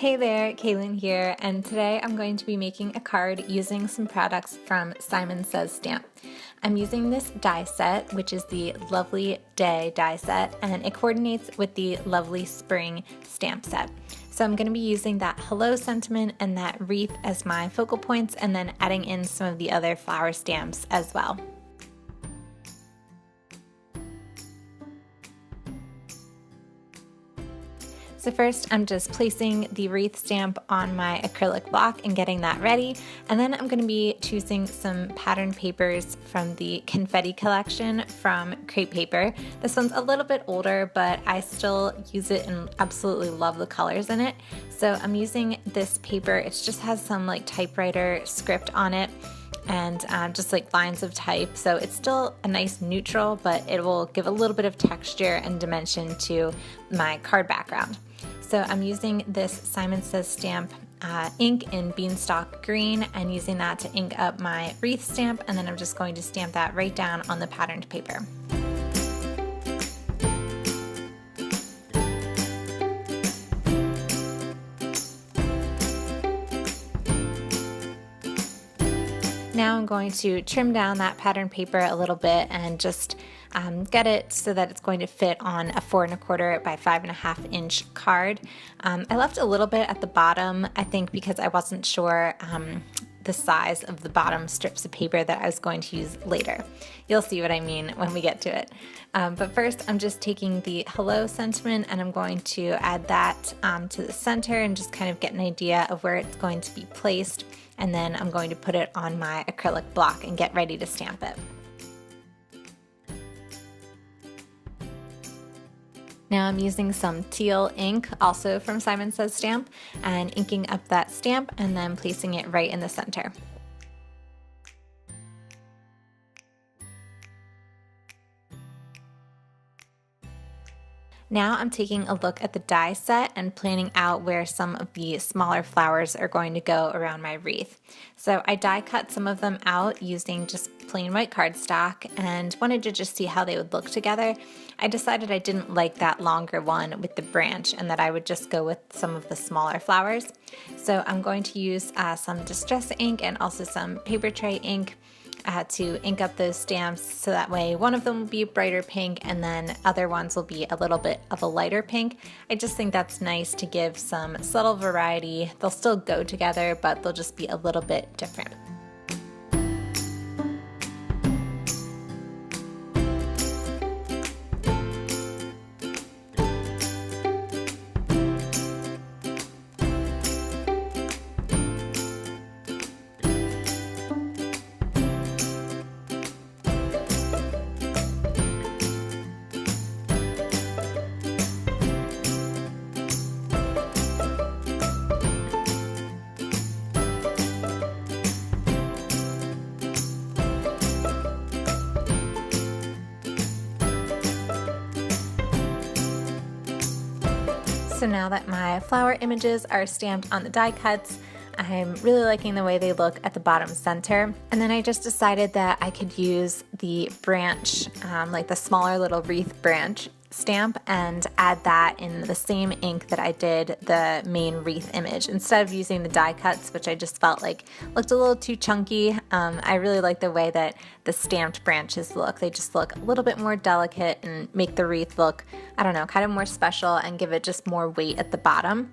Hey there, Kaylin here, and today I'm going to be making a card using some products from Simon Says Stamp. I'm using this die set, which is the Lovely Day die set, and it coordinates with the Lovely Spring stamp set. So I'm going to be using that hello sentiment and that wreath as my focal points, and then adding in some of the other flower stamps as well. So first I'm just placing the wreath stamp on my acrylic block and getting that ready, and then I'm going to be choosing some pattern papers from the confetti collection from Crepe Paper. This one's a little bit older, but I still use it and absolutely love the colors in it. So I'm using this paper. It just has some like typewriter script on it and just like lines of type, so it's still a nice neutral, but it will give a little bit of texture and dimension to my card background. So I'm using this Simon Says Stamp ink in Beanstalk Green and using that to ink up my wreath stamp, and then I'm just going to stamp that right down on the patterned paper. Now I'm going to trim down that pattern paper a little bit and just get it so that it's going to fit on a 4 1/4 by 5 1/2 inch card. I left a little bit at the bottom, I think because I wasn't sure the size of the bottom strips of paper that I was going to use later. You'll see what I mean when we get to it. But first I'm just taking the hello sentiment and I'm going to add that to the center and just kind of get an idea of where it's going to be placed, and then I'm going to put it on my acrylic block and get ready to stamp it. Now I'm using some teal ink, also from Simon Says Stamp, and inking up that stamp and then placing it right in the center. Now I'm taking a look at the die set and planning out where some of the smaller flowers are going to go around my wreath. So I die cut some of them out using just plain white cardstock and wanted to just see how they would look together. I decided I didn't like that longer one with the branch and that I would just go with some of the smaller flowers. So I'm going to use some distress ink and also some paper tray ink to ink up those stamps, so that way one of them will be a brighter pink and then other ones will be a little bit of a lighter pink. I just think that's nice to give some subtle variety. They'll still go together, but they'll just be a little bit different. So now that my flower images are stamped on the die cuts, I'm really liking the way they look at the bottom center. And then I just decided that I could use the branch, like the smaller little wreath branch stamp, and add that in the same ink that I did the main wreath image instead of using the die cuts, which I just felt like looked a little too chunky. I really like the way that the stamped branches look. They just look a little bit more delicate and make the wreath look, I don't know, kind of more special and give it just more weight at the bottom.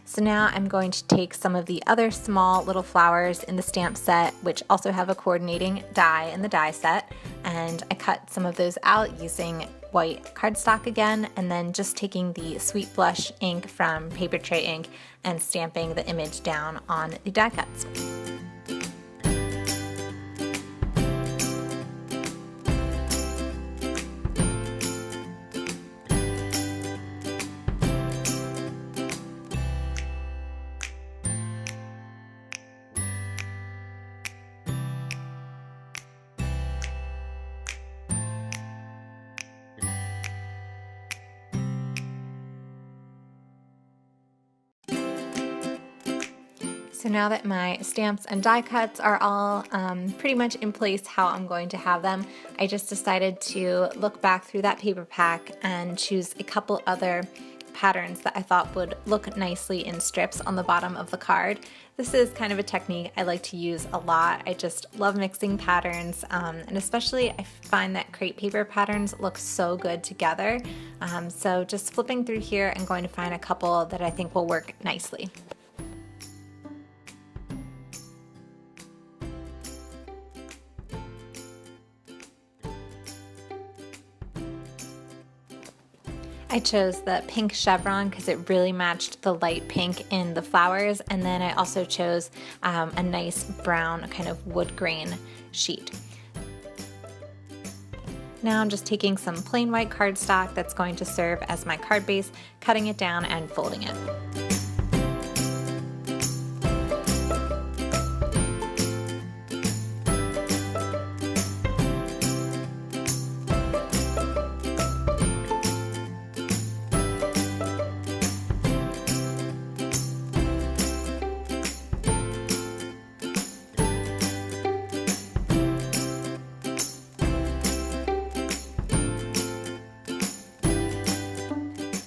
So now I'm going to take some of the other small little flowers in the stamp set, which also have a coordinating die in the die set, and I cut some of those out using white cardstock again, and then just taking the Sweet Blush ink from Paper Tray Ink and stamping the image down on the die cuts. So now that my stamps and die cuts are all pretty much in place how I'm going to have them, I just decided to look back through that paper pack and choose a couple other patterns that I thought would look nicely in strips on the bottom of the card. This is kind of a technique I like to use a lot. I just love mixing patterns, and especially I find that crepe paper patterns look so good together. So just flipping through here, I'm going to find a couple that I think will work nicely. I chose the pink chevron because it really matched the light pink in the flowers, and then I also chose a nice brown kind of wood grain sheet. Now I'm just taking some plain white cardstock that's going to serve as my card base, cutting it down and folding it.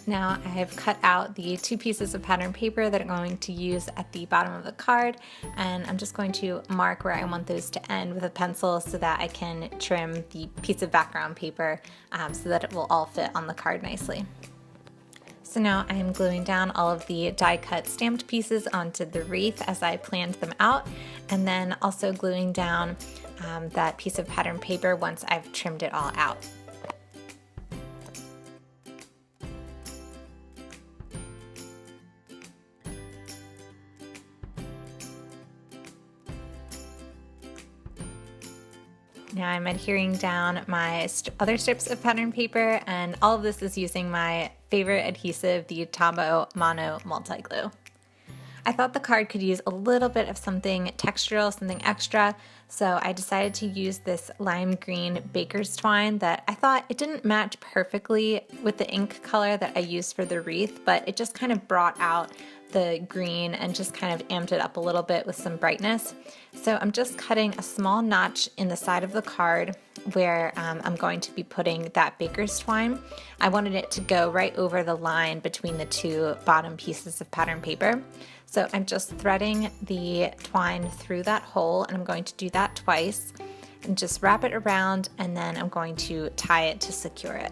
Now I have cut out the 2 pieces of pattern paper that I'm going to use at the bottom of the card, and I'm just going to mark where I want those to end with a pencil so that I can trim the piece of background paper so that it will all fit on the card nicely. So now I am gluing down all of the die cut stamped pieces onto the wreath as I planned them out, and then also gluing down that piece of pattern paper once I've trimmed it all out. Now I'm adhering down my other strips of pattern paper, and all of this is using my favorite adhesive, the Tombow Mono Multi Glue. I thought the card could use a little bit of something textural, something extra, so I decided to use this lime green baker's twine that I thought it didn't match perfectly with the ink color that I used for the wreath, but it just kind of brought out the green and just kind of amped it up a little bit with some brightness. So I'm just cutting a small notch in the side of the card where I'm going to be putting that baker's twine. I wanted it to go right over the line between the 2 bottom pieces of pattern paper. So I'm just threading the twine through that hole, and I'm going to do that twice and just wrap it around, and then I'm going to tie it to secure it.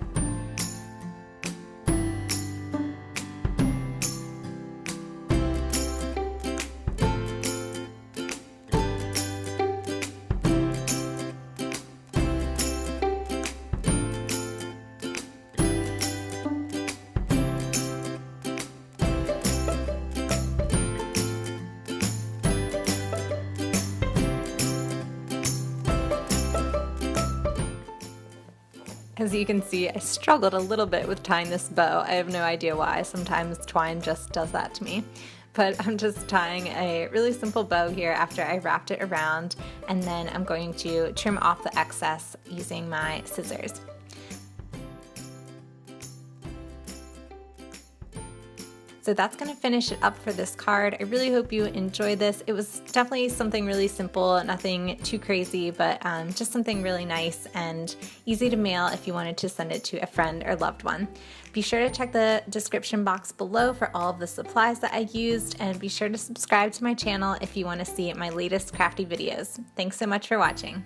As you can see, I struggled a little bit with tying this bow. I have no idea why. Sometimes twine just does that to me. But I'm just tying a really simple bow here after I wrapped it around, and then I'm going to trim off the excess using my scissors. So that's going to finish it up for this card. I really hope you enjoyed this. It was definitely something really simple, nothing too crazy, but just something really nice and easy to mail if you wanted to send it to a friend or loved one. Be sure to check the description box below for all of the supplies that I used, and be sure to subscribe to my channel if you want to see my latest crafty videos. Thanks so much for watching.